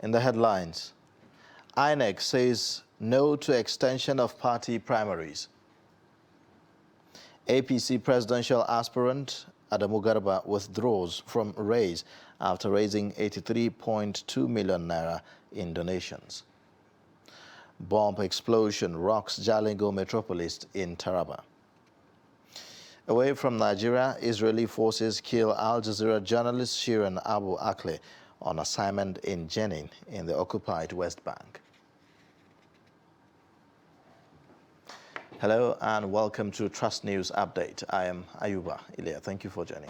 In the headlines, INEC says no to extension of party primaries. APC presidential aspirant Adamu Garba withdraws from race after raising 83.2 million naira in donations. Bomb explosion rocks Jalingo metropolis in Taraba. Away from Nigeria, Israeli forces kill Al Jazeera journalist Shirin Abu Akleh on assignment in Jenin in the occupied West Bank. Hello and welcome to Trust News Update. I am Ayuba Ilya. Thank you for joining.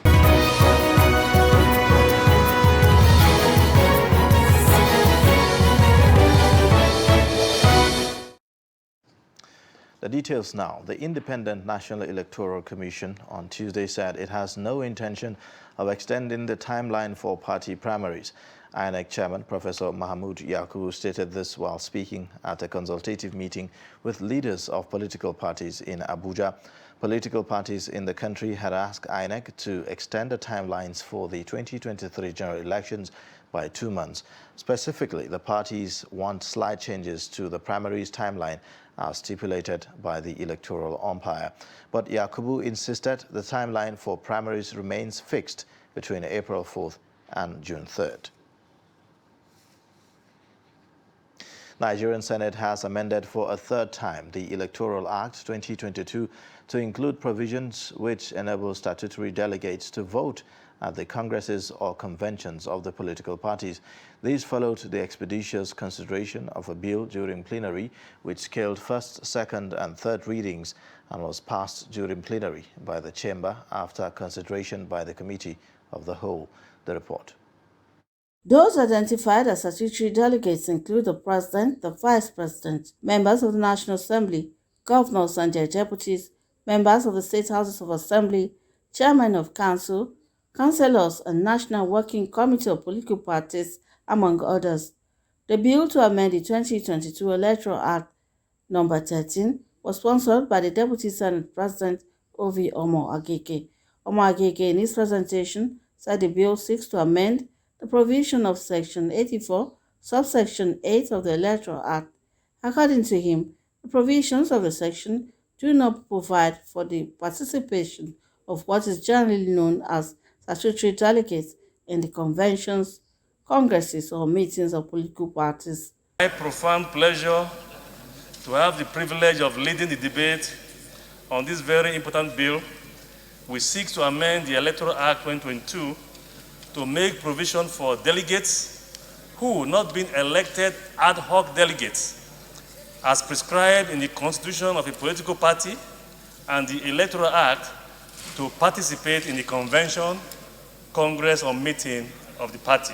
The details now. The Independent National Electoral Commission on Tuesday said it has no intention of extending the timeline for party primaries. INEC Chairman Professor Mahmood Yakubu stated this while speaking at a consultative meeting with leaders of political parties in Abuja. Political parties in the country had asked INEC to extend the timelines for the 2023 general elections by 2 months. Specifically, the parties want slight changes to the primaries timeline as stipulated by the electoral umpire. But Yakubu insisted the timeline for primaries remains fixed between April 4th and June 3rd. Nigerian Senate has amended for a third time the Electoral Act 2022 to include provisions which enable statutory delegates to vote at the congresses or conventions of the political parties. These followed the expeditious consideration of a bill during plenary, which scaled first, second, and third readings and was passed during plenary by the chamber after consideration by the Committee of the Whole. The report. Those identified as statutory delegates include the President, the Vice President, members of the National Assembly, governors and their deputies, members of the State Houses of Assembly, chairmen of council, councillors and National Working Committee of political parties, among others. The bill to amend the 2022 Electoral Act No. 13 was sponsored by the Deputy Senate President Ovi Omo Agege. Omo Agege, in his presentation, said the bill seeks to amend the provision of Section 84, subsection 8 of the Electoral Act. According to him, the provisions of the section do not provide for the participation of what is generally known as statutory delegates in the conventions, congresses, or meetings of political parties. My profound pleasure to have the privilege of leading the debate on this very important bill, which seeks to amend the Electoral Act 2022 to make provision for delegates who, not being elected ad hoc delegates, as prescribed in the constitution of a political party and the Electoral Act, to participate in the convention, congress, or meeting of the party.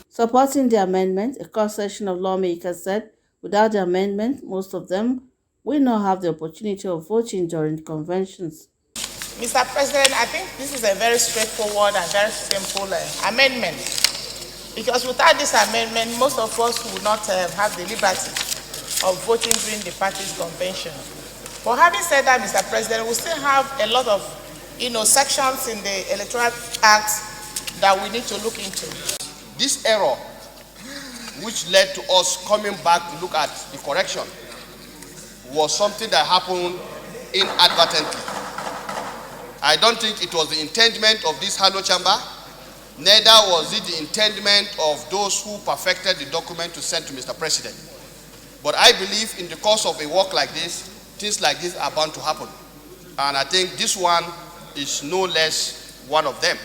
Supporting the amendment, a cross-section of lawmakers said without the amendment, most of them will not have the opportunity of voting during the conventions. Mr. President, I think this is a very straightforward and very simple amendment, because without this amendment, most of us would not have the liberty of voting during the party's convention. But having said that, Mr. President, we still have a lot of sections in the Electoral Act that we need to look into. This error, which led to us coming back to look at the correction, was something that happened inadvertently. I don't think it was the intendment of this Halo chamber, neither was it the intendment of those who perfected the document to send to Mr. President. But I believe in the course of a work like this, things like this are bound to happen. And I think this one is no less one of them.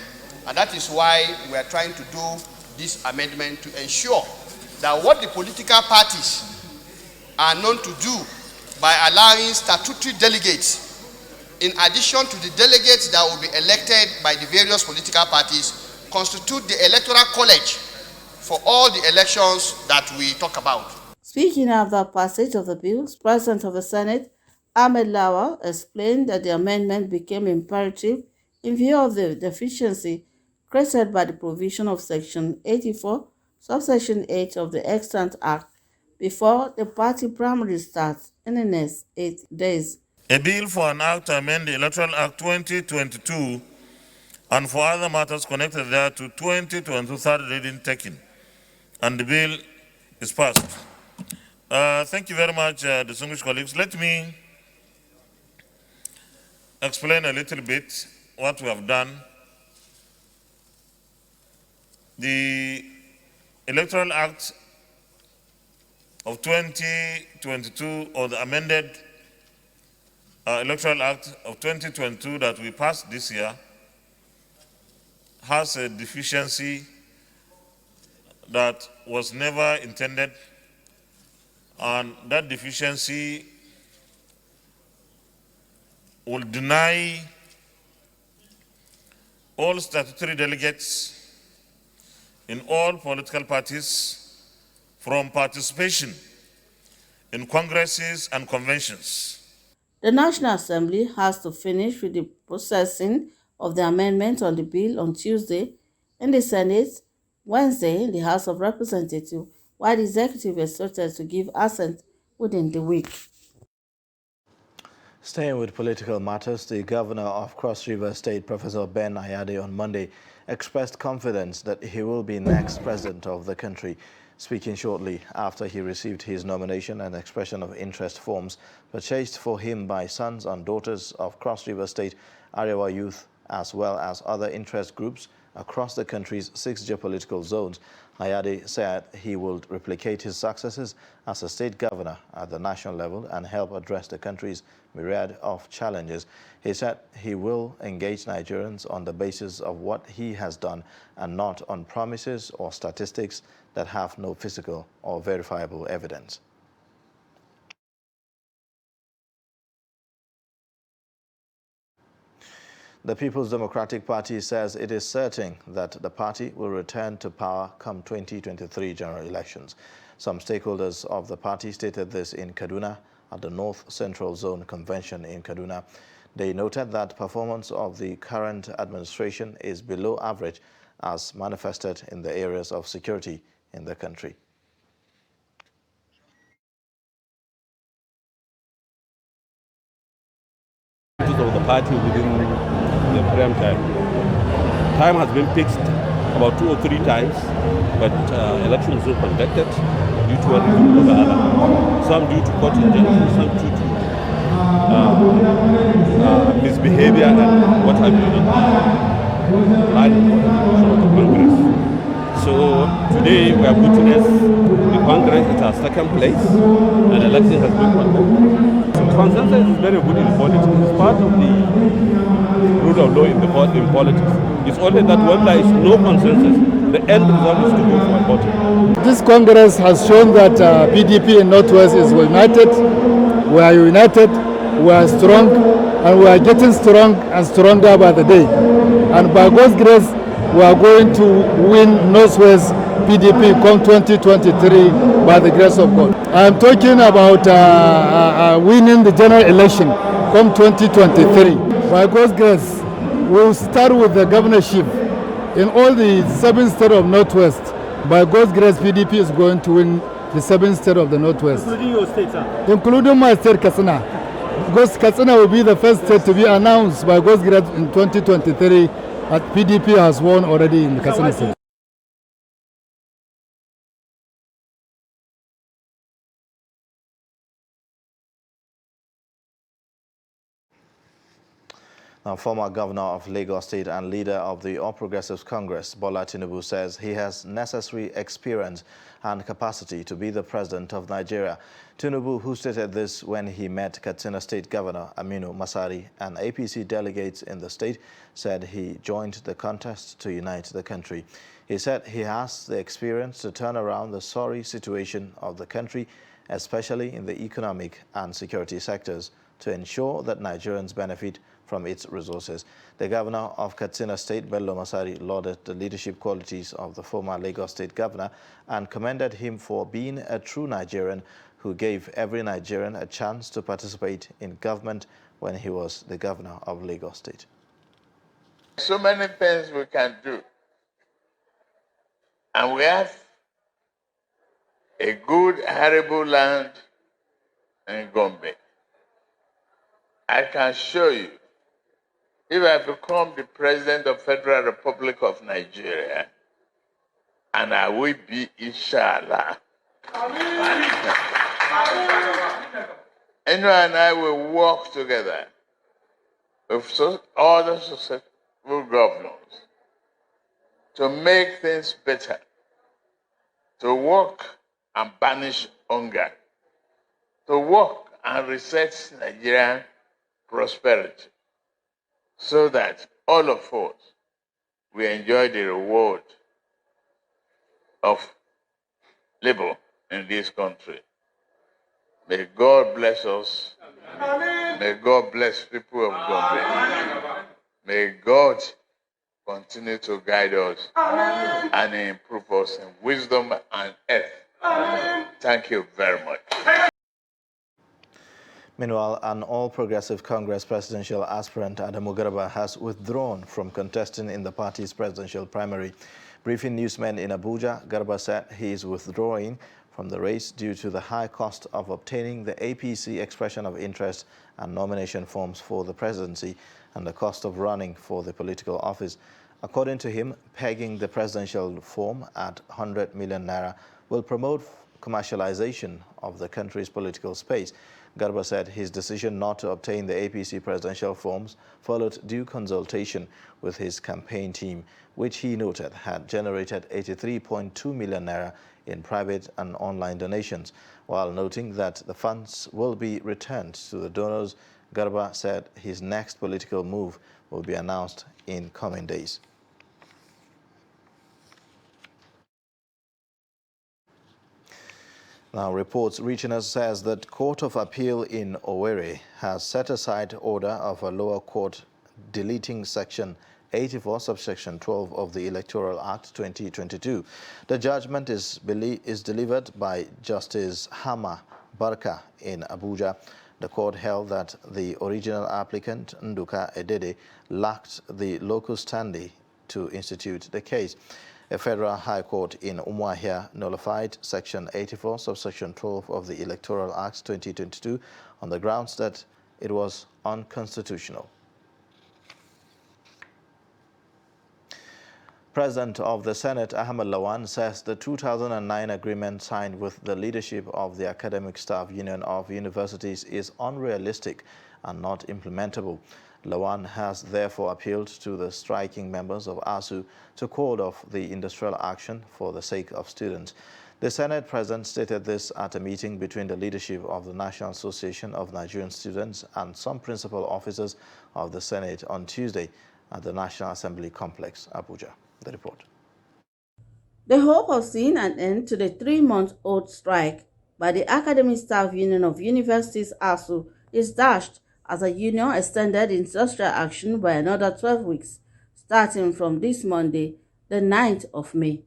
And that is why we are trying to do this amendment to ensure that what the political parties are known to do by allowing statutory delegates, in addition to the delegates that will be elected by the various political parties, constitute the electoral college for all the elections that we talk about. Speaking of the passage of the bill, President of the Senate, Ahmed Lawal, explained that the amendment became imperative in view of the deficiency created by the provision of Section 84, subsection 8 of the Extant Act before the party primary starts in the next 8 days. A bill for an act to amend the Electoral Act 2022 and for other matters connected thereto 2022 third reading taken, and the bill is passed. Thank you very much, distinguished colleagues. Let me explain a little bit what we have done. The Electoral Act of 2022, or the amended Electoral Act of 2022 that we passed this year, has a deficiency that was never intended, and that deficiency will deny all statutory delegates in all political parties from participation in congresses and conventions. The National Assembly has to finish with the processing of the amendment on the bill on Tuesday in the Senate, Wednesday in the House of Representatives, while the executive is expected to give assent within the week. Staying with political matters, the governor of Cross River State, Professor Ben Ayade, on Monday expressed confidence that he will be next president of the country. Speaking shortly after he received his nomination and expression of interest forms purchased for him by sons and daughters of Cross River State Arewa youth, as well as other interest groups across the country's 6 geopolitical zones, Ayade said he will replicate his successes as a state governor at the national level and help address the country's myriad of challenges. He said he will engage Nigerians on the basis of what he has done and not on promises or statistics that have no physical or verifiable evidence. The People's Democratic Party says it is certain that the party will return to power come 2023 general elections. Some stakeholders of the party stated this in Kaduna at the North Central Zone Convention in Kaduna. They noted that performance of the current administration is below average as manifested in the areas of security in the country. Of the party within the prime time. Time has been fixed about 2 or 3 times, but elections were conducted due to one reason or the other. Some due to court injunctions, some due to misbehavior and what have you of the Congress. So today we have witnessed the Congress at our second place and election has been conducted. Consensus is very good in politics. It's part of the rule of law in politics. It's only that when there is no consensus, the end result is to go for a vote. This Congress has shown that PDP in Northwest is united. We are united, we are strong, and we are getting strong and stronger by the day. And by God's grace, we are going to win Northwest PDP come 2023 by the grace of God. I'm talking about winning the general election come 2023. By God's grace, we'll start with the governorship in all the 7 states of Northwest. By God's grace, PDP is going to win the 7 states of the Northwest. Including your state, sir? Including my state, Katsina. Because Katsina will be the first state to be announced by God's grace in 2023. PDP has won already in the Katsina state. Now, former governor of Lagos State and leader of the All Progressives Congress, Bola Tinubu, says he has necessary experience and capacity to be the president of Nigeria. Tinubu, who stated this when he met Katsina State Governor Aminu Masari and APC delegates in the state, said he joined the contest to unite the country. He said he has the experience to turn around the sorry situation of the country, especially in the economic and security sectors, to ensure that Nigerians benefit from its resources. The governor of Katsina State, Bello Masari, lauded the leadership qualities of the former Lagos State governor and commended him for being a true Nigerian who gave every Nigerian a chance to participate in government when he was the governor of Lagos State. So many things we can do. And we have a good arable land in Gombe. I can show you, if I become the President of Federal Republic of Nigeria, and I will be, inshallah, Eno and I will work together with all the successful governors to make things better, to work and banish hunger, to work and reset Nigerian prosperity, so that all of us will enjoy the reward of labor in this country. May God bless us. Amen. May God bless people of Gombe. May God continue to guide us. Amen. And improve us in wisdom and earth. Amen. Thank you very much. Meanwhile, an All Progressive Congress presidential aspirant, Adamu Garba, has withdrawn from contesting in the party's presidential primary. Briefing newsmen in Abuja, Garba said he is withdrawing from the race due to the high cost of obtaining the APC expression of interest and nomination forms for the presidency and the cost of running for the political office. According to him, pegging the presidential form at 100 million naira will promote commercialization of the country's political space. Garba said his decision not to obtain the APC presidential forms followed due consultation with his campaign team, which he noted had generated 83.2 million naira in private and online donations. While noting that the funds will be returned to the donors, Garba said his next political move will be announced in coming days. Now, reports reaching us says that Court of Appeal in Owerri has set aside order of a lower court deleting Section 84, subsection 12 of the Electoral Act 2022. The judgment is delivered by Justice Hama Barka in Abuja. The court held that the original applicant, Nduka Edede, lacked the local standing to institute the case. A federal high court in Umuahia nullified Section 84, subsection 12 of the Electoral Act 2022 on the grounds that it was unconstitutional. President of the Senate, Ahmed Lawan, says the 2009 agreement signed with the leadership of the Academic Staff Union of Universities is unrealistic and not implementable. Lawan has therefore appealed to the striking members of ASU to call off the industrial action for the sake of students. The Senate President stated this at a meeting between the leadership of the National Association of Nigerian Students and some principal officers of the Senate on Tuesday at the National Assembly Complex, Abuja. The report. The hope of seeing an end to the 3-month-old strike by the Academic Staff Union of Universities, ASU, is dashed as the union extended industrial action by another 12 weeks, starting from this Monday, the 9th of May.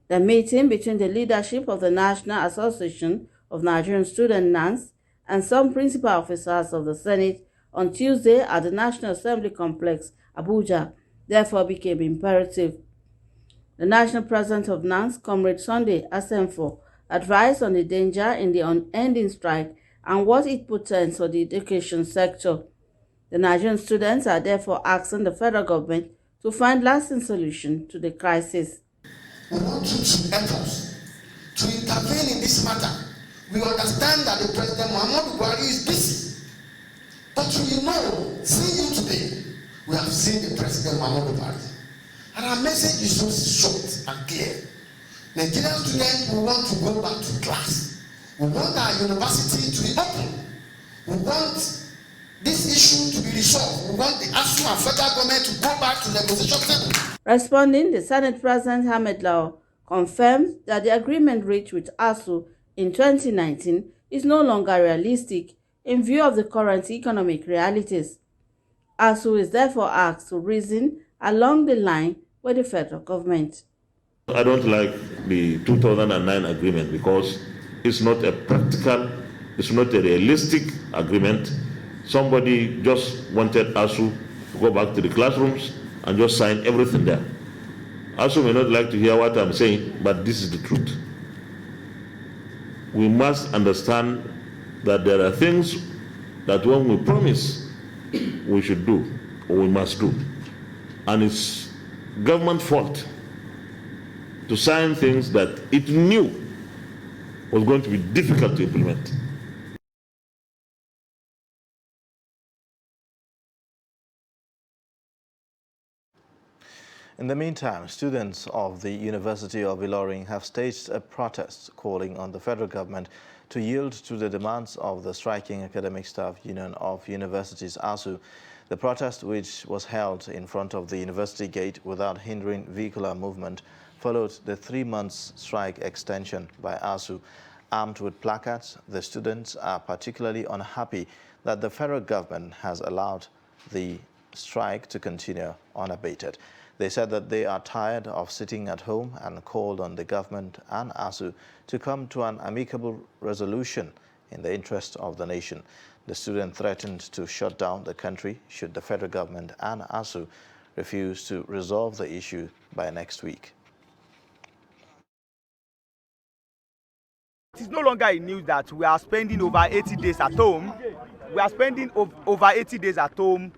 The meeting between the leadership of the National Association of Nigerian Students, NANS, and some principal officers of the Senate on Tuesday at the National Assembly Complex, Abuja, therefore became imperative. The national president of NANS, Comrade Sunday Asenfo, advised on the danger in the unending strike and what it portends for the education sector. The Nigerian students are therefore asking the federal government to find lasting solution to the crisis. We want you to help us to intervene in this matter. We understand that the President Muhammadu Buhari is busy, but we know, seeing you today, we have seen the President Muhammadu Buhari. And our message is so short and clear. Nigerian students, we want to go back to class. We want our university to be open. We want this issue to be resolved. We want the ASU and federal government to go back to the negotiation table. Responding, the Senate President Ahmed Lawan confirmed that the agreement reached with ASU in 2019 is no longer realistic in view of the current economic realities. ASU is therefore asked to reason along the line with the federal government. I don't like the 2009 agreement because it's not a practical, it's not a realistic agreement. Somebody just wanted ASU to go back to the classrooms and just sign everything there. ASU may not like to hear what I'm saying, but this is the truth. We must understand that there are things that when we promise, we should do, or we must do. And it's government fault to sign things that it knew was going to be difficult to implement. In the meantime, students of the University of Ilorin have staged a protest calling on the federal government to yield to the demands of the striking Academic Staff Union of Universities, ASU. The protest, which was held in front of the university gate without hindering vehicular movement, followed the 3-month strike extension by ASU. Armed with placards, the students are particularly unhappy that the federal government has allowed the strike to continue unabated. They said that they are tired of sitting at home and called on the government and ASU to come to an amicable resolution in the interest of the nation. The student threatened to shut down the country should the federal government and ASU refuse to resolve the issue by next week. It is no longer a news that we are spending over 80 days at home. We are spending over 80 days at home,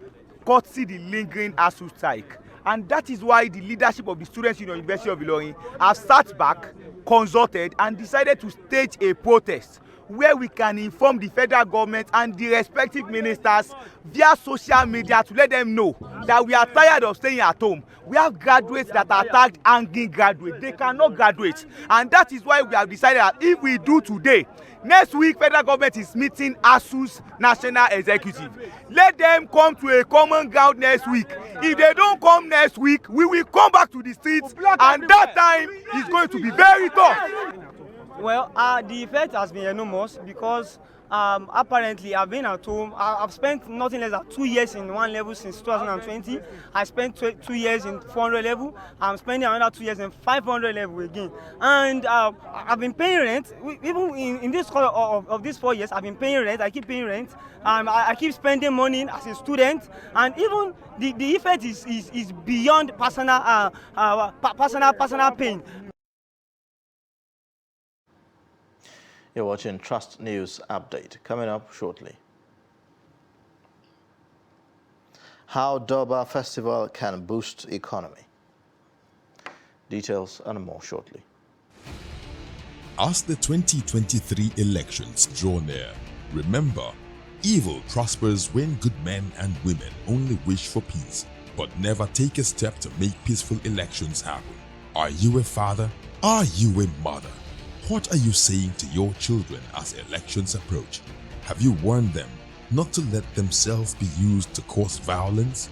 courtesy the lingering ASU strike. And that is why the leadership of the Students' Union University of Ilorin have sat back, consulted, and decided to stage a protest where we can inform the federal government and the respective ministers via social media to let them know that we are tired of staying at home. We have graduates that are tagged hanging graduates. They cannot graduate. And that is why we have decided that if we do today, next week federal government is meeting ASU's national executive. Let them come to a common ground next week. If they don't come next week, we will come back to the streets, and that time is going to be very tough. Well, the effect has been enormous because apparently I've been at home. I've spent nothing less than 2 years in one level since 2020. I spent 2 years in 400 level. I'm spending another 2 years in 500 level again. And I've been paying rent. Even in this of these 4 years, I've been paying rent. I keep paying rent. I keep spending money as a student. And even the effect is beyond personal pain. You're watching Trust News Update. Coming up shortly. How Durbar Festival can boost economy. Details and more shortly. As the 2023 elections draw near, remember, evil prospers when good men and women only wish for peace, but never take a step to make peaceful elections happen. Are you a father? Are you a mother? What are you saying to your children as elections approach? Have you warned them not to let themselves be used to cause violence?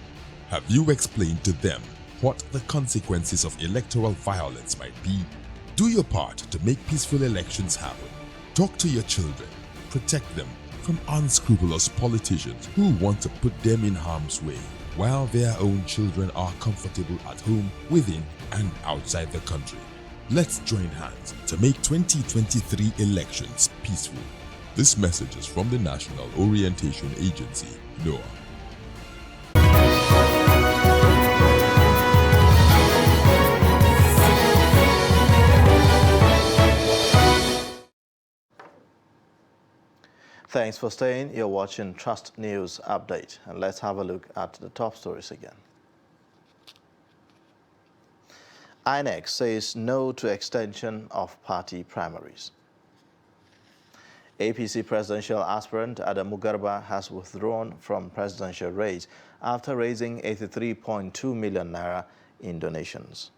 Have you explained to them what the consequences of electoral violence might be? Do your part to make peaceful elections happen. Talk to your children. Protect them from unscrupulous politicians who want to put them in harm's way, while their own children are comfortable at home, within and outside the country. Let's join hands to make 2023 elections peaceful. This message is from the National Orientation Agency, NOAA. Thanks for staying. You're watching Trust News Update. And let's have a look at the top stories again. INEC says no to extension of party primaries. APC presidential aspirant Adamu Garba has withdrawn from presidential race after raising 83.2 million naira in donations.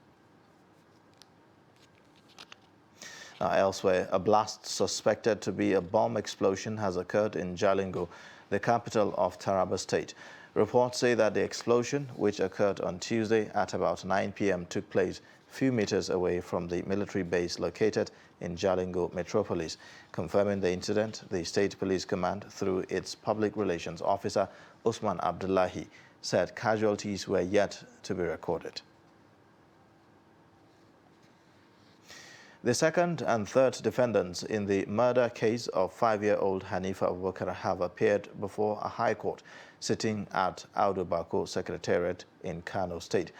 Now, elsewhere, a blast suspected to be a bomb explosion has occurred in Jalingo, the capital of Taraba State. Reports say that the explosion, which occurred on Tuesday at about 9 p.m., took place few meters away from the military base located in Jalingo Metropolis. Confirming the incident, the State Police Command, through its public relations officer, Usman Abdullahi, said casualties were yet to be recorded. The second and third defendants in the murder case of 5-year-old Hanifa Abubakar have appeared before a high court sitting at Audu Bako Secretariat in Kano State.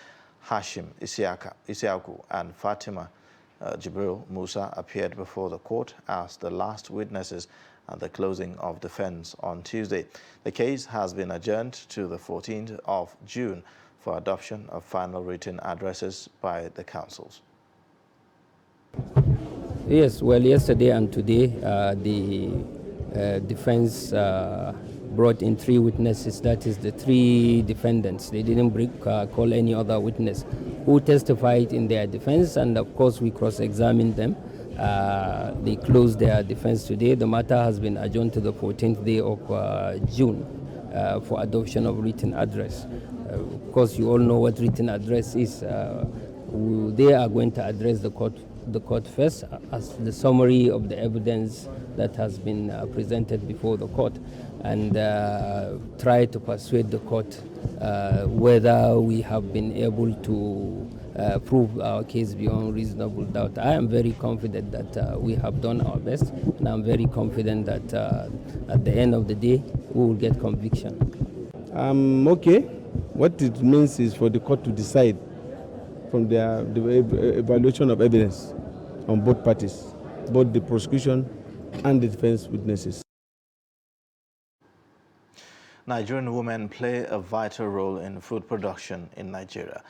Hashim Isiaku and Fatima Jibril Musa appeared before the court as the last witnesses at the closing of defense on Tuesday. The case has been adjourned to the 14th of June for adoption of final written addresses by the councils. Yes, well, yesterday and today, the defense brought in 3 witnesses, that is the 3 defendants. They didn't call any other witness who testified in their defense, and of course we cross-examined them. They closed their defense today. The matter has been adjourned to the 14th day of June for adoption of written address. Of course, you all know what written address is. They are going to address the court first as the summary of the evidence that has been presented before the court, and try to persuade the court whether we have been able to prove our case beyond reasonable doubt. I am very confident that we have done our best, and I'm very confident that at the end of the day we will get conviction. Okay. What it means is for the court to decide from the evaluation of evidence on both parties, both the prosecution and the defense witnesses. Nigerian women play a vital role in food production in Nigeria.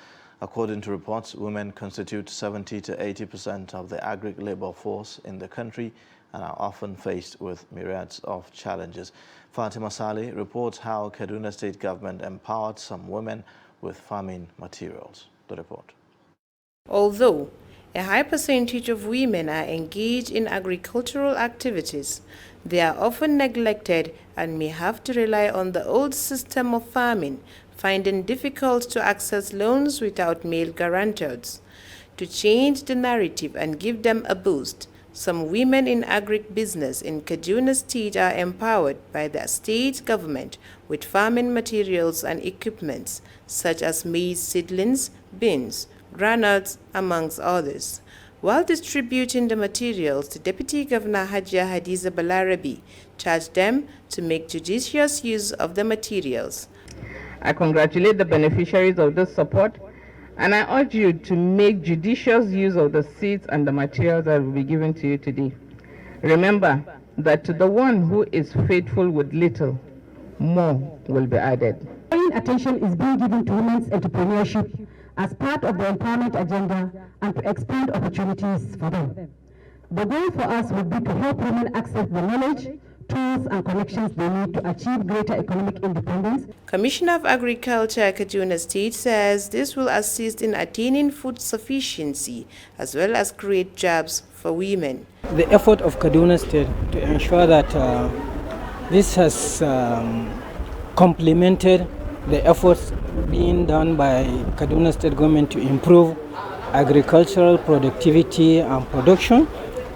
According to reports, women constitute 70 to 80% of the agric labor force in the country and are often faced with myriads of challenges. Fatima Saleh reports how Kaduna State government empowered some women with farming materials. The report. Although a high percentage of women are engaged in agricultural activities, they are often neglected and may have to rely on the old system of farming, finding difficult to access loans without male guarantors. To change the narrative and give them a boost, some women in agribusiness in Kaduna State are empowered by the state government with farming materials and equipments such as maize seedlings, beans, granules, amongst others. While distributing the materials, the Deputy Governor Hajia Hadiza Balarabi charged them to make judicious use of the materials. I congratulate the beneficiaries of this support, and I urge you to make judicious use of the seeds and the materials that will be given to you today. Remember that to the one who is faithful with little, more will be added. Attention is being given to women's entrepreneurship as part of the empowerment agenda and to expand opportunities for them. The goal for us would be to help women access the knowledge, tools and connections they need to achieve greater economic independence. Commissioner of Agriculture Kaduna State says this will assist in attaining food sufficiency as well as create jobs for women. The effort of Kaduna State to ensure that this has complemented the efforts being done by Kaduna State government to improve agricultural productivity and production,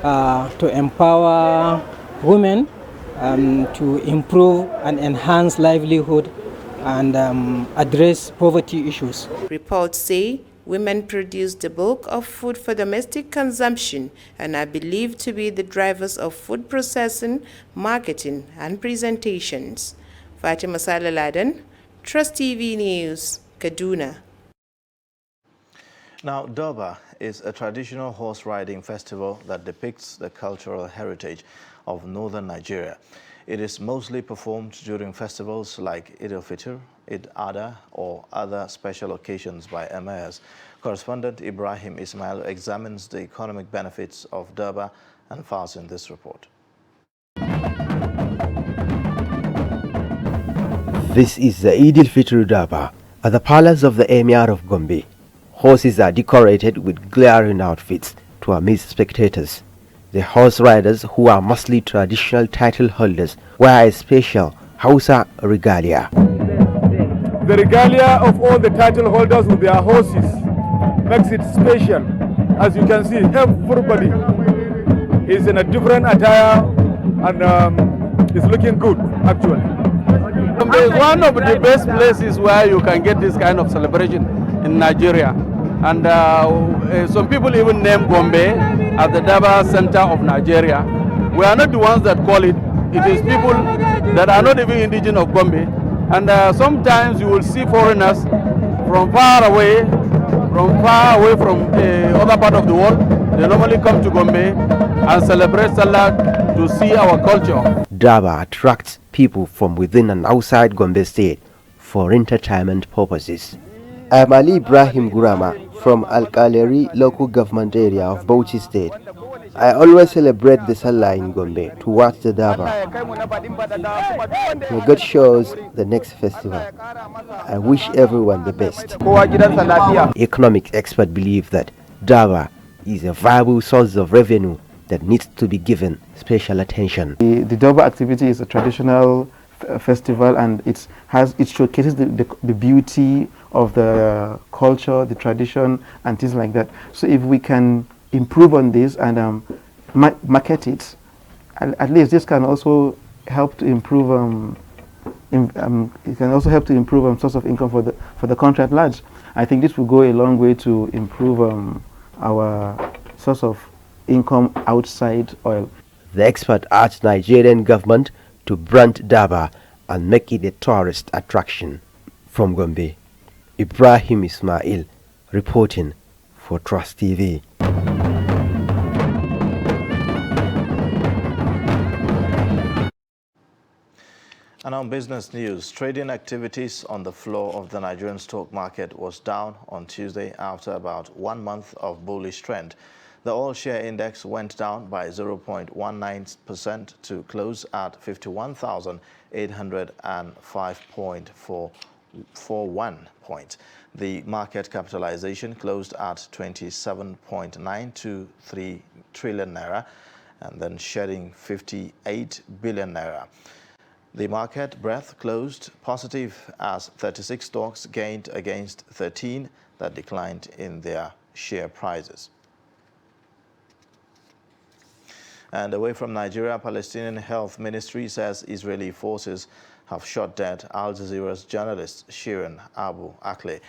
to empower women, to improve and enhance livelihood and address poverty issues. Reports say women produce the bulk of food for domestic consumption and are believed to be the drivers of food processing, marketing and presentations. Fatima Saleh Laden, Trust TV News, Kaduna. Now, Durbar is a traditional horse riding festival that depicts the cultural heritage of northern Nigeria. It is mostly performed during festivals like Eid al-Fitr, Eid Adha, or other special occasions by emirs. Correspondent Ibrahim Ismail examines the economic benefits of Durbar and files in this report. This is the Eid al-Fitr Durbar at the palace of the Emir of Gombe. Horses are decorated with glaring outfits to amaze spectators. The horse riders, who are mostly traditional title holders, wear a special Hausa regalia. The regalia of all the title holders with their horses makes it special. As you can see, everybody is in a different attire and is looking good, actually. It's one of the best places where you can get this kind of celebration in Nigeria. And some people even name Gombe as the Durbar Center of Nigeria. We are not the ones that call it. It is people that are not even indigenous of Gombe. And sometimes you will see foreigners from far away from other part of the world. They normally come to Gombe and celebrate Salah to see our culture. Durbar attracts people from within and outside Gombe State for entertainment purposes. I am Ali Ibrahim Gurama from Al-Kaleri local government area of Bauchi State. I always celebrate the Salah in Gombe to watch the Daba. May God shows the next festival. I wish everyone the best. Economic experts believe that Daba is a viable source of revenue that needs to be given special attention. The Daba activity is a traditional festival, and it showcases the beauty of the culture, the tradition, and things like that. So if we can improve on this and market it, at least this can also help to improve. It can also help to improve source of income for the country at large. I think this will go a long way to improve our source of income outside oil. The expert urged Nigerian government to brand Daba and make it a tourist attraction. From Gombe, Ibrahim Ismail reporting for Trust TV. And on business news, trading activities on the floor of the Nigerian stock market was down on Tuesday after about 1 month of bullish trend. The oil share index went down by 0.19% to close at 51,805.41 points. The market capitalization closed at 27.923 trillion naira and then shedding 58 billion naira. The market breadth closed positive as 36 stocks gained against 13 that declined in their share prices. And away from Nigeria, Palestinian Health Ministry says Israeli forces have shot dead Al Jazeera's journalist Shirin Abu Akleh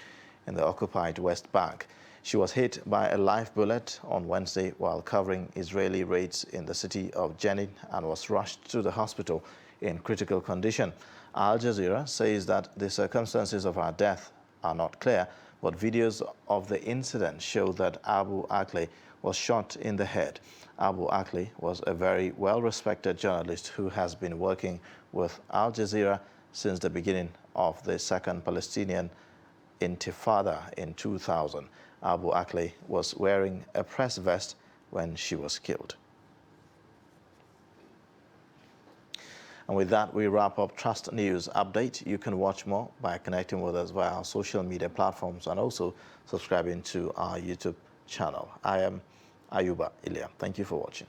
in the occupied West Bank. She was hit by a live bullet on Wednesday while covering Israeli raids in the city of Jenin and was rushed to the hospital in critical condition. Al Jazeera says that the circumstances of her death are not clear, but videos of the incident show that Abu Akleh was shot in the head. Abu Akleh was a very well-respected journalist who has been working with Al Jazeera since the beginning of the Second Palestinian Intifada in 2000. Abu Akleh was wearing a press vest when she was killed. And with that, we wrap up Trust News Update. You can watch more by connecting with us via our social media platforms and also subscribing to our YouTube channel. I am Ayuba Ilya. Thank you for watching.